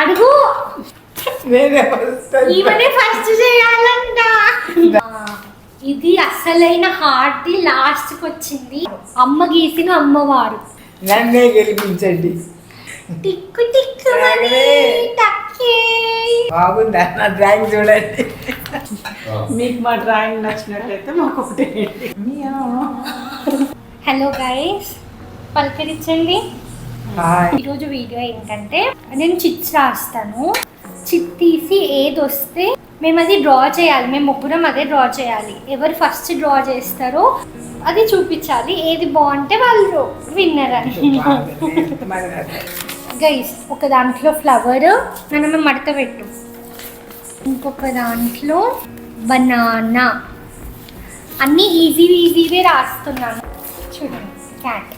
అడుగు. ఈమెనే ఫస్ట్ చేయాలంట. ఇది అసలైన హార్ట్ లాస్ట్ కి వచ్చింది. అమ్మ గీసిన అమ్మవారు. నన్నే గెలిపించండి. టిక్కు టిక్కు బాగుందా నా డ్రాయింగ్ చూడండి. మీకు మా డ్రాయింగ్ నచ్చినట్లయితే మాకు ఒకటి. హలో గైస్, పలకరించండి. ఈరోజు వీడియో ఏంటంటే నేను చిట్స్ రాస్తాను. చిట్ తీసి ఏది వస్తే మేము అది డ్రా చేయాలి. మేము ముగ్గురం అదే డ్రా చేయాలి. ఎవరు ఫస్ట్ డ్రా చేస్తారో అది చూపించాలి. ఏది బాగుంటే వాళ్ళు విన్నర్ అని. గైస్, ఒక దాంట్లో ఫ్లవర్ మనం మడత పెట్టు, ఇంకొక దాంట్లో బనానా. అన్నీ ఈజీవే రాస్తున్నాను. చూడండి, క్యాట్.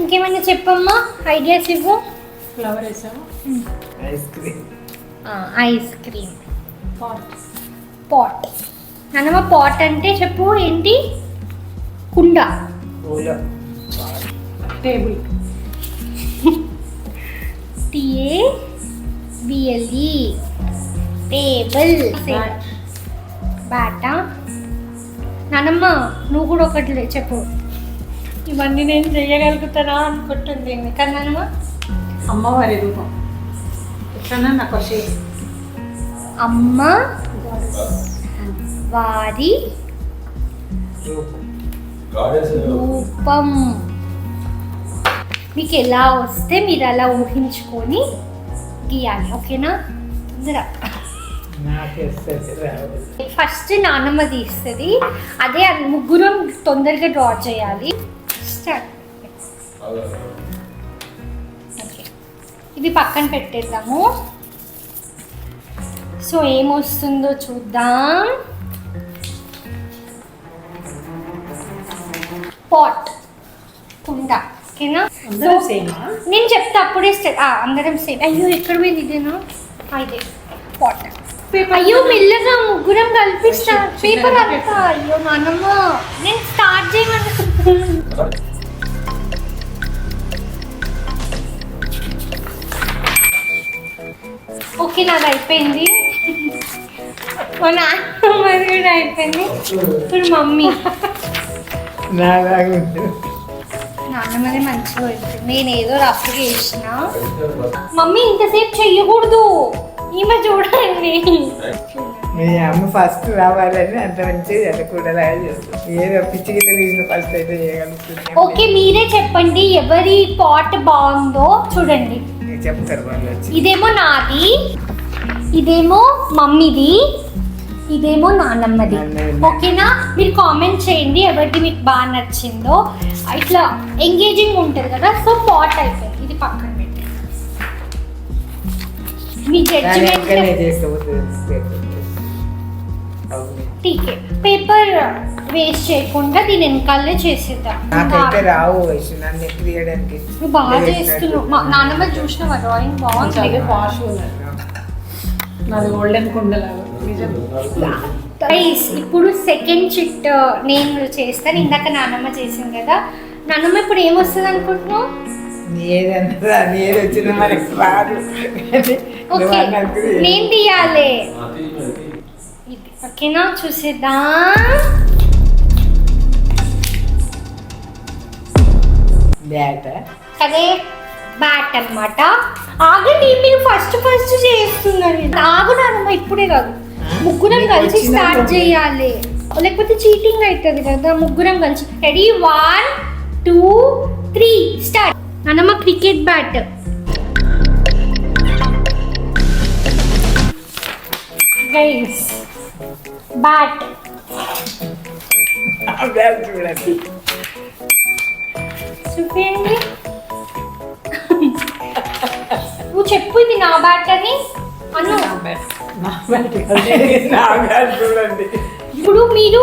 ఇంకేమైనా చెప్పమ్మా, ఐడియాస్ ఇవ్వు. ఫ్లవర్ వేసాము. Ice cream. పాట్. నాన్నమ్మ పాట్ అంటే చెప్పు ఏంటి? కుండ. టేబుల్. TABLE table. బ్యాటా. నానమ్మ నువ్వు కూడా ఒకటి చెప్పు. ఇవన్నీ నేను చేయగలుగుతానా అనుకుంటుంది కదా నానమ్మ. అమ్మవారి రూపం. ఎట్లన్నా నాకు అమ్మ వారి రూపం. మీకు ఎలా వస్తే మీరు అలా ఊహించుకొని గీయాలి, ఓకేనా? ఫస్ట్ నాన్నమ్మ తీస్తుంది, అదే ముగ్గురం తొందరగా డ్రా చేయాలి. స్టార్ట్. ఓకే, ఇది పక్కన పెట్టేద్దాము. సో ఏమొస్తుందో చూద్దాం. పాట్, కుండ, ఓకేనా? నేను చెప్తా అప్పుడే అందరం సేమ్. అయ్యో ఎక్కడ పోయింది? ఇదేనా? ఇదే పాట్. అయ్యో మెల్లగా ముగ్గురం కల్పిస్తా. పేపర్ అంతా. అయ్యో నాన్నమ్మ, నేను స్టార్ట్ చేయమన్నా. ఓకే, నాది అయిపోయింది. మా నాన్నమ్మది కూడా అయిపోయింది. ఇప్పుడు మమ్మీ. నాన్నమ్మది మంచిగా వచ్చింది. నేను ఏదో రఫ్గా చేసిన. మమ్మీ ఇంతసేపు చెయ్యకూడదు. ఈమె చూడండి. మీ అమ్మ ఫస్ట్ రావాలని అంత మంచిగా జరగకూడలాగా చేస్తుంది. ఏదో పిచ్చి గిట్ట తీసిన ఫస్ట్ అయితే చేయగలుగుతుంది. ఓకే, మీరే చెప్పండి ఎవరి పాట్ బాగుందో. చూడండి, చెప్తారు వాళ్ళు. ఇదేమో నాది, ఇదేమో మమ్మీది, ఇదేమో నాన్నమ్మది. ఓకేనా? మీరు కామెంట్ చేయండి ఎవరిది మీకు బాగా నచ్చిందో. ఇట్లా ఎంగేజింగ్ ఉంటుంది కదా. సో పాట్ అయిపోయింది. ఇది పక్కన పెట్టి మీ జడ్జిమెంట్. టీకే పేపర్ వేస్ట్ చేయకుండా దీని వెనకాలే చేసేద్దాం. రావు నువ్వు బాగా చేస్తున్నావు. నాన్నమ్మ చూసినావా డ్రాయింగ్? బాగుంది. నాది గోల్డెన్ కుండలాగా. ఇప్పుడు సెకండ్ చిట్ నేను చేస్తాను. ఇందాక నాన్నమ్మ చేసింది కదా. నాన్నమ్మ ఇప్పుడు ఏమొస్తుంది అనుకుంటున్నావు? నేను తీయాలి. ఓకేనా? చూసేద్దాం. అదే బ్యాట్ అన్నమాట. ఆగండి, మీరు ఫస్ట్ చేస్తున్నారు. ఆగునానమ్మ, ఇప్పుడే కాదు, ముగ్గురం కలిసి స్టార్ట్ చేయాలి, లేకపోతే చీటింగ్ అవుతుంది కదా. ముగ్గురం కలిసి. రెడీ? 1 2 3 స్టార్ట్. నానమ్మ క్రికెట్ బ్యాట్. Guys, bat. చూపించండి. నువ్వు చెప్పు ఇది నా బ్యాట్ అని అను. ఇప్పుడు మీరు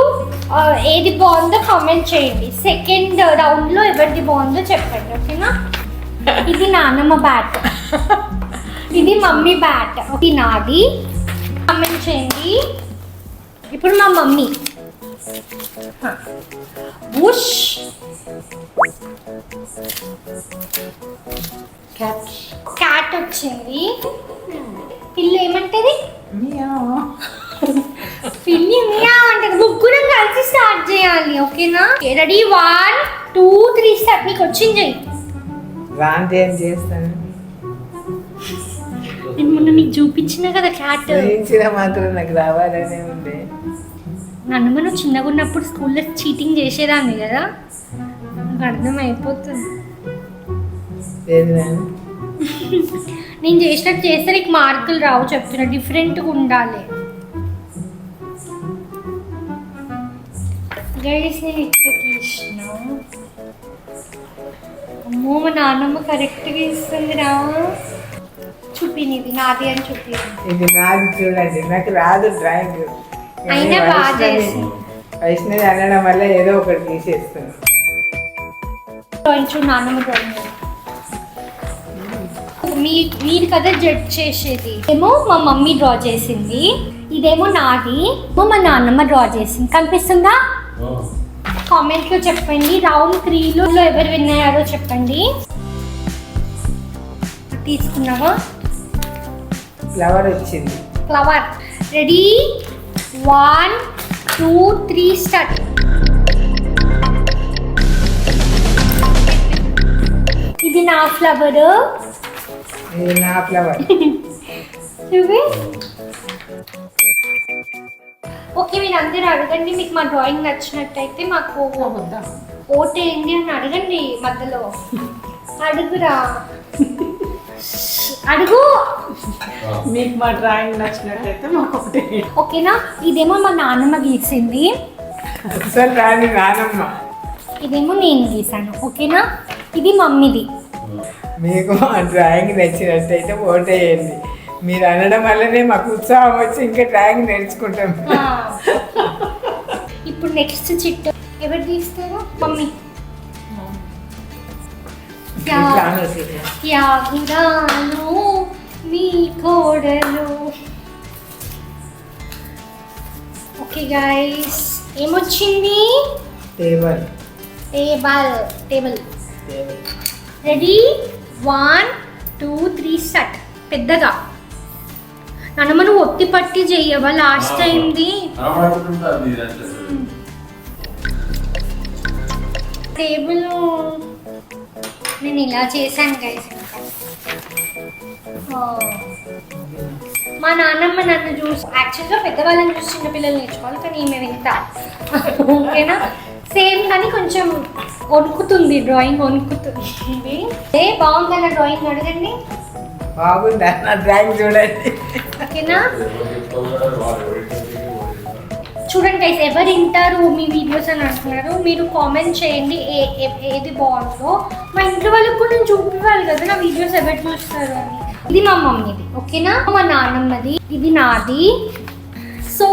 ఏది బాగుందో కామెంట్ చేయండి. సెకండ్ రౌండ్ లో ఎవరిది బాగుందో చెప్పండి, ఓకేనా? ఇది నాన్నమ్మ బ్యాట్, ఇది మమ్మీ బ్యాట్. ఇది నాది. కామెంట్ చేయండి. ఇప్పుడు మా మమ్మీ. బుష్. క్యాట్ వచ్చింది. పిల్లి ఏమంటది? మియావ్. పిల్లి మియావ్ అంటది. ముగ్గురం కలిసి స్టార్ట్ చేయాలి, ఓకేనా? Ready 1 2 3 start. నీకు వచ్చింది చెయ్యి. రాంటి ఏం చేస్తాను నేను మొన్న మీకు చూపించిన కదా క్యాట్. వేయించిన మాత్రం నాకు రావాలనే ఉంది. నన్ను మనం చిన్నగా ఉన్నప్పుడు స్కూల్లో చీటింగ్ చేసేదాన్ని కదా, నాకు అర్థమైపోతుంది. లేదు నాన్న. నేను చేసినట్టు చేస్తే నీకు మార్కులు రావు చెప్తున్నా, డిఫరెంట్గా ఉండాలి. గైస్ నేను ఇట్లా తీసిన. అమ్మో మా నాన్నమ్మ కరెక్ట్గా ఇస్తుంది రా. చూపినిది నాది అని చూపి. ఇది నాది చూడండి, నాకు రాదు డ్రాయింగ్. అయినా బాగా చేసి వైష్ణవి అనడం వల్ల ఏదో ఒకటి తీసేస్తాను. డ్రాయింగ్ చూడు, నాన్నమ్మ డ్రాయింగ్. మీరు కదా జడ్జ్ చేసేది. ఏమో మా మమ్మీ డ్రా చేసింది, ఇదేమో నాది, మా నాన్నమ్మ డ్రా చేసింది. కనిపిస్తుందా? కామెంట్లో చెప్పండి. రౌండ్ 3లో ఎవరు విన్ అయ్యారో చెప్పండి. తీసుకున్నావా? ఫ్లవర్ వచ్చింది. ఫ్లవర్. Ready 1 2 3 start. ఇది నా ఫ్లవర్. ఇది నా ఫ్లవర్. చూపి. ఓకే, మీరు అందరూ అడగండి, మీకు మా డ్రాయింగ్ నచ్చినట్టయితే మాకు వద్దా? ఓటేయండి అని అడగండి. మధ్యలో అడుగురా, అడుగు. మీకు మా డ్రాయింగ్ నచ్చినట్టయితే మాకు ఒకటి. ఓకేనా? ఇదేమో మా నాన్నమ్మ గీసింది, అసలు రాని నానమ్మ. ఇదేమో నేను గీసాను, ఓకేనా? ఇది మమ్మీది. మీకు మా డ్రాయింగ్ నచ్చినట్టయితే ఓటేయండి. మీరు అనడం వల్లనే మాకు ఉత్సాహం వచ్చి ఇంకా డ్రాయింగ్ నేర్చుకుంటాం. ఇప్పుడు నెక్స్ట్ చిట్టు ఎవరు తీస్తారు? మమ్మీ. త్యాగురాలు మీ కోడలు. ఓకే గైస్, ఏమొచ్చింది? Table. Table. Table. Ready 1 2 3 start. పెద్దగా నన్ను నువ్వు ఒత్తి పట్టి చెయ్యవా? లాస్ట్ టైంది టేబుల్ నేను ఇలా చేశాను గైస్. మా నాన్నమ్మ నన్ను చూసి, యాక్చువల్గా పెద్దవాళ్ళని చూసి చిన్నపిల్లలు నేర్చుకోవాలి, కానీ ఈమె వింత. ఓకేనా? సేమ్ కానీ కొంచెం వణుకుతుంది డ్రాయింగ్, వణుకుతుంది. బాగుందన్న డ్రాయింగ్ అడగండి. బాగుందా నా డ్రాయింగ్? చూడండి. ఓకేనా? చూడండి గైస్, ఎవరు వింటారు మీ వీడియోస్ అని అంటున్నారు. మీరు కామెంట్ చేయండి ఏది బాగుందో. మా ఇంట్లో వాళ్ళకి కూడా నేను చూపించాలి కదా నా వీడియోస్ ఎవరు చూస్తారు అని. ఇది మా మమ్మీది, ఓకేనా? మా నాన్నమ్మది, ఇది నాది. సో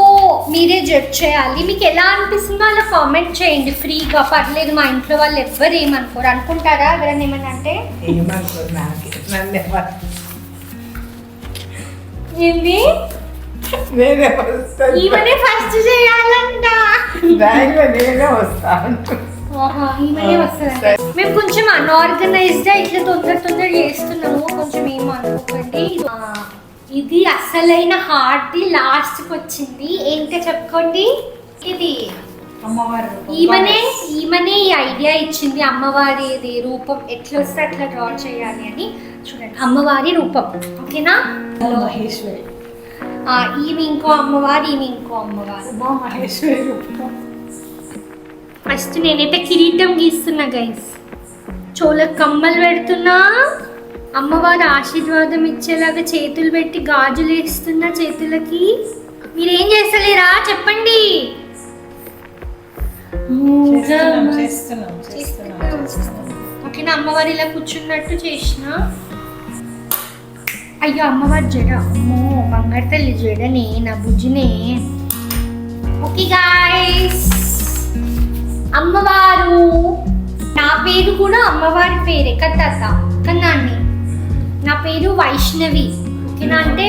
మీరే జడ్జ్ చేయాలి. మీకు ఎలా అనిపిస్తుందో అలా కామెంట్ చేయండి ఫ్రీగా, పర్లేదు. మా ఇంట్లో వాళ్ళు ఎవ్వరు ఏమనుకోరు. అనుకుంటారా ఎవరైనా ఏమన్నా అంటే? ఏమనుకోరు, నాకు నన్ను ఏంది? నేనే వస్తాను. ఈమెనే ఫస్ట్ చేయాలంట. డ్రాయింగ్ నేనే వస్తాను. ఈమెనే వస్తుంది. మేము కొంచెం అన్ఆర్గనైజ్డ్ ఇట్లా తొందర చేస్తున్నాము, కొంచెం ఏమో అనుకోకండి. ఇది అసలైన హార్ట్ లాస్ట్కి వచ్చింది. ఏంటో చెప్పుకోండి. ఇది అమ్మవారు. ఈమెనే ఈ ఐడియా ఇచ్చింది. అమ్మవారి రూపం ఎట్లా వస్తే అట్లా డ్రా చేయాలి అని. చూడండి, అమ్మవారి రూపం, ఓకేనా? మహేశ్వరి. ఈమె ఇంకో అమ్మవారు, ఈమె ఇంకో అమ్మవారు. మహేశ్వరి రూపం. ఫస్ట్ నేనైతే కిరీటం గీస్తున్నా గైస్. చోలకు కమ్మలు పెడుతున్నా, అమ్మవారు ఆశీర్వాదం ఇచ్చేలాగా చేతులు పెట్టి గాజులు వేస్తున్నా చేతులకి. మీరేం చేస్తలేరా చెప్పండి. ఓకేనా? అమ్మవారు ఇలా కూర్చున్నట్టు చేసిన. అయ్యో అమ్మవారి జడ, అమ్మో బంగారు తల్లి జడనే, నా బుజ్జినే. ఓకే గాయ్స్, అమ్మవారు. నా పేరు కూడా అమ్మవారి పేరే కదా కన్నాన్ని. నా పేరు వైష్ణవి, ఓకేనా? అంటే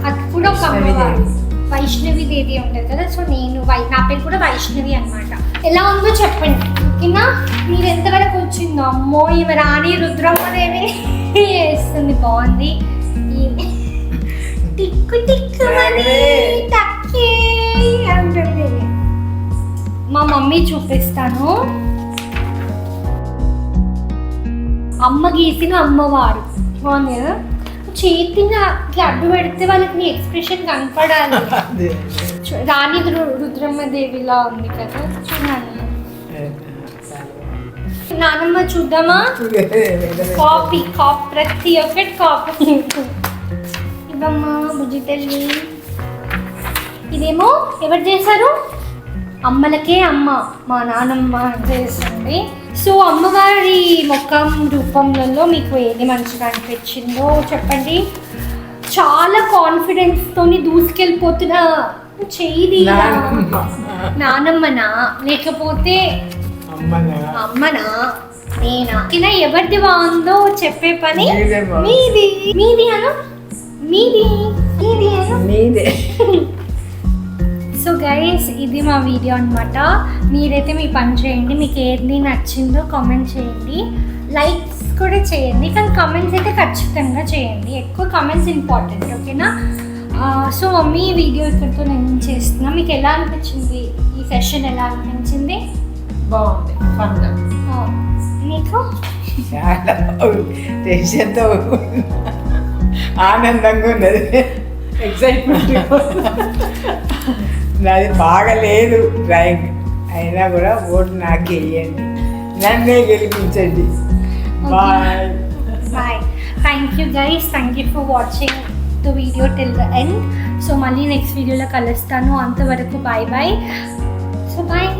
అది కూడా ఒక అమ్మవారు, వైష్ణవి దేవి ఉంటుంది కదా. సో నేను నా పేరు కూడా వైష్ణవి అన్నమాట. ఎలా ఉందో చెప్పండి, ఓకేనా? మీరు ఎంతవరకు వచ్చిందో. అమ్మో ఈమె రాణి రుద్రమ్మదేవి వేస్తుంది, బాగుంది. టిక్కు టిక్కుమని టక్కే అంటుంది. మా మమ్మీ చూపిస్తాను. అమ్మ గీసిన అమ్మవారు బాగుంది కదా. చేతిని అట్లా అడ్డు పెడితే వాళ్ళకి నీ ఎక్స్ప్రెషన్ కనపడాలి. రాణి రుద్రమ్మ దేవిలా ఉంది కదా చూడండి. నానమ్మ చూద్దామా? కాపీ ప్రతి ఒక్కటి కాపీ. ఇవమ్మా బుజ్జి తల్లి. ఇదేమో ఎవరు చేశారు? అమ్మలకే అమ్మ మా నానమ్మ చేస్తుంది. సో అమ్మవారి ముఖం రూపంలో మీకు ఏది మంచిగా అనిపించిందో చెప్పండి. చాలా కాన్ఫిడెన్స్ తోని దూసుకెళ్ళిపోతున్న చెయ్యి నానమ్మనా లేకపోతే అమ్మనా నేనా? ఇలా ఎవరిది బాగుందో చెప్పే పని మీది. మీది అను మీది మీది అను మీదే. సో గైస్ ఇది మా వీడియో అనమాట. మీరైతే మీ పని చేయండి. మీకు ఏది నచ్చిందో కామెంట్ చేయండి. లైక్స్ కూడా చేయండి, కానీ కామెంట్స్ అయితే ఖచ్చితంగా చేయండి. ఎక్కువ కామెంట్స్ ఇంపార్టెంట్, ఓకేనా? సో మమ్మీ వీడియో ఇక్కడితో నేను చేస్తున్నా. మీకు ఎలా అనిపించింది ఈ సెషన్? ఎలా అనిపించింది? బాగుంది, ఫన్గా. మీకు? చాలా టెన్షన్తో ఆనందంగా ఉన్నది, ఎక్సైట్మెంట్. నాది బాగా లేదు డ్రాయింగ్, అయినా కూడా ఓటు నాకే వేయండి, నన్నే గెలిపించండి. Bye bye. Thank you guys, thank you for watching the video till the end. So మళ్ళీ నెక్స్ట్ వీడియోలో కలుస్తాను. అంతవరకు బాయ్ బాయ్. So bye.